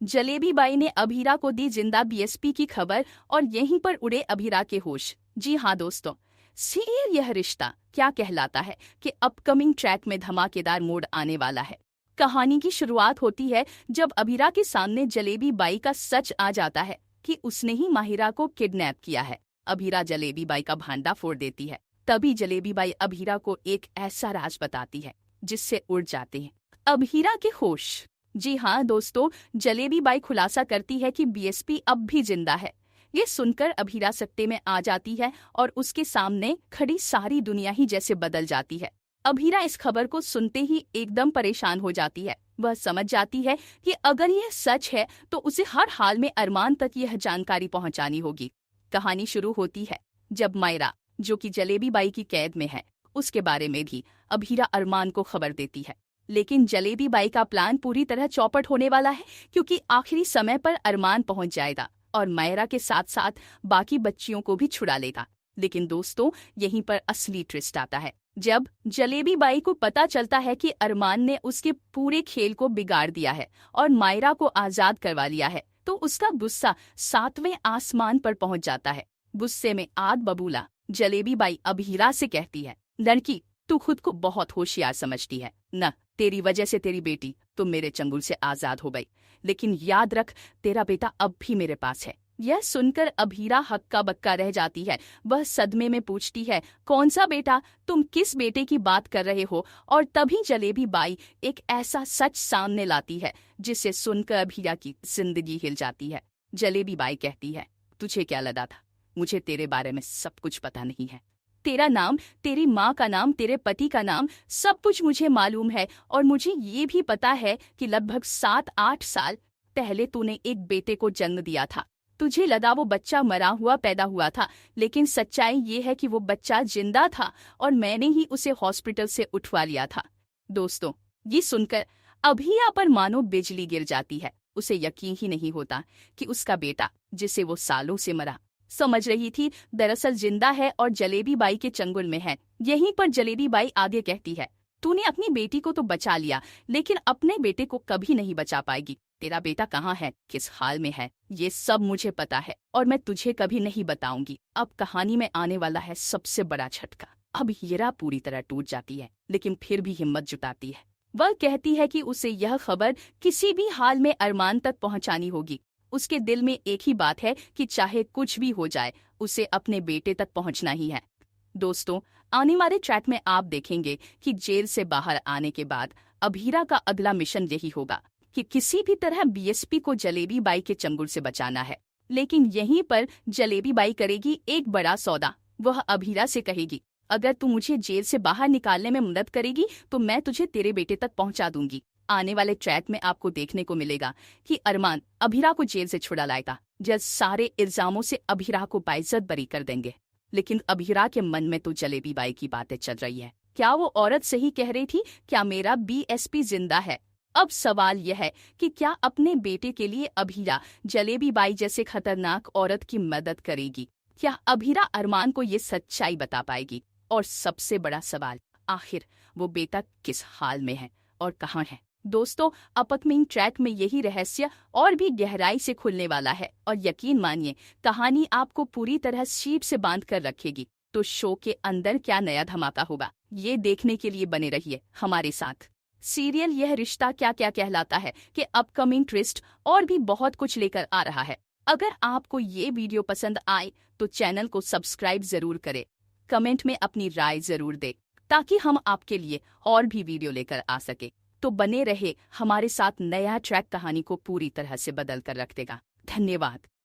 Jalebi by ने अभीरा को दी जिंदा बीएसपी की खबर और यहीं पर उड़े अभीरा के होश। जी हाँ दोस्तों, सीरियल यह रिश्ता क्या कहलाता है कि अपकमिंग ट्रैक में धमाकेदार मोड़ आने वाला है। कहानी की शुरुआत होती है जब अभीरा के सामने जलेबी बाई का सच आ जाता है कि उसने ही माहिरा को किडनैप किया है। अभीरा जलेबी बाई का भांडा फोड़ देती है। तभी जलेबी बाई अभीरा को एक ऐसा राज बताती है जिससे उड़ जाते हैं अभीरा के होश। जी हाँ दोस्तों, जलेबी बाई खुलासा करती है कि बीएसपी अब भी जिंदा है। ये सुनकर अभीरा सत्ते में आ जाती है और उसके सामने खड़ी सारी दुनिया ही जैसे बदल जाती है। अभीरा इस खबर को सुनते ही एकदम परेशान हो जाती है। वह समझ जाती है कि अगर यह सच है तो उसे हर हाल में अरमान तक यह जानकारी पहुंचानी होगी। कहानी शुरू होती है जब मायरा, जो कि जलेबी बाई की कैद में है, उसके बारे में भी अभीरा अरमान को खबर देती है। लेकिन जलेबी बाई का प्लान पूरी तरह चौपट होने वाला है क्योंकि आखिरी समय पर अरमान पहुंच जाएगा और मायरा के साथ साथ बाकी बच्चियों को भी छुड़ा लेगा। लेकिन दोस्तों, यहीं पर असली ट्विस्ट आता है जब जलेबी बाई को पता चलता है कि अरमान ने उसके पूरे खेल को बिगाड़ दिया है और मायरा को आजाद करवा लिया है, तो उसका गुस्सा 7वें आसमान पर पहुंच जाता है। गुस्से में आग बबूला जलेबी बाई अभीरा से कहती है, लड़की, तू खुद को बहुत होशियार समझती है न, तेरी वजह से तेरी बेटी तो मेरे चंगुल से आजाद हो गई, लेकिन याद रख, तेरा बेटा अब भी मेरे पास है। यह सुनकर अभीरा हक्का बक्का रह जाती है। वह सदमे में पूछती है, कौन सा बेटा? तुम किस बेटे की बात कर रहे हो? और तभी जलेबी बाई एक ऐसा सच सामने लाती है जिसे सुनकर अभीरा की जिंदगी हिल जाती है। जलेबी बाई कहती है, तुझे क्या लगा था? मुझे तेरे बारे में सब कुछ पता नहीं है। तेरा नाम, तेरी माँ का नाम, तेरे पति का नाम, सब कुछ मुझे मालूम है। और मुझे ये भी पता है कि लगभग 7-8 साल पहले तूने एक बेटे को जन्म दिया था। तुझे लगा वो बच्चा मरा हुआ पैदा हुआ था, लेकिन सच्चाई ये है कि वो बच्चा जिंदा था और मैंने ही उसे हॉस्पिटल से उठवा लिया था। दोस्तों, ये सुनकर अभीरा पर मानो बिजली गिर जाती है। उसे यकीन ही नहीं होता कि उसका बेटा, जिसे वो सालों से मरा समझ रही थी, दरअसल जिंदा है और जलेबी बाई के चंगुल में है। यहीं पर जलेबी बाई आगे कहती है, तूने अपनी बेटी को तो बचा लिया, लेकिन अपने बेटे को कभी नहीं बचा पाएगी। तेरा बेटा कहाँ है, किस हाल में है, ये सब मुझे पता है और मैं तुझे कभी नहीं बताऊंगी। अब कहानी में आने वाला है सबसे बड़ा झटका। अब हीरा पूरी तरह टूट जाती है, लेकिन फिर भी हिम्मत जुटाती है। वह कहती है कि उसे यह खबर किसी भी हाल में अरमान तक पहुंचानी होगी। उसके दिल में एक ही बात है कि चाहे कुछ भी हो जाए, उसे अपने बेटे तक पहुंचना ही है। दोस्तों, आने वाले ट्रैक में आप देखेंगे कि जेल से बाहर आने के बाद अभीरा का अगला मिशन यही होगा कि किसी भी तरह बीएसपी को जलेबी बाई के चंगुल से बचाना है। लेकिन यहीं पर जलेबी बाई करेगी एक बड़ा सौदा। वह अभीरा से कहेगी, अगर तू मुझे जेल से बाहर निकालने में मदद करेगी तो मैं तुझे तेरे बेटे तक पहुंचा दूंगी। आने वाले ट्रैक में आपको देखने को मिलेगा कि अरमान अभीरा को जेल से छुड़ा लाएगा, जज सारे इल्जामों से अभीरा को बाइज्जत बरी कर देंगे। लेकिन अभीरा के मन में तो जलेबी बाई की बातें चल रही है। क्या वो औरत सही कह रही थी? क्या मेरा बीएसपी जिंदा है? अब सवाल यह है कि क्या अपने बेटे के लिए अभीरा जलेबी बाई जैसे खतरनाक औरत की मदद करेगी? क्या अभीरा अरमान को ये सच्चाई बता पाएगी? और सबसे बड़ा सवाल, आखिर वो बेटा किस हाल में है और कहाँ है? दोस्तों, अपकमिंग ट्रैक में यही रहस्य और भी गहराई से खुलने वाला है और यकीन मानिए, कहानी आपको पूरी तरह सीट से बांध कर रखेगी। तो शो के अंदर क्या नया धमाका होगा, ये देखने के लिए बने रहिए हमारे साथ। सीरियल यह रिश्ता क्या क्या कहलाता है कि अपकमिंग ट्विस्ट और भी बहुत कुछ लेकर आ रहा है। अगर आपको ये वीडियो पसंद आए तो चैनल को सब्सक्राइब जरूर करें, कमेंट में अपनी राय जरूर दें ताकि हम आपके लिए और भी वीडियो लेकर आ सके। तो बने रहे हमारे साथ, नया ट्रैक कहानी को पूरी तरह से बदल कर रख देगा। धन्यवाद।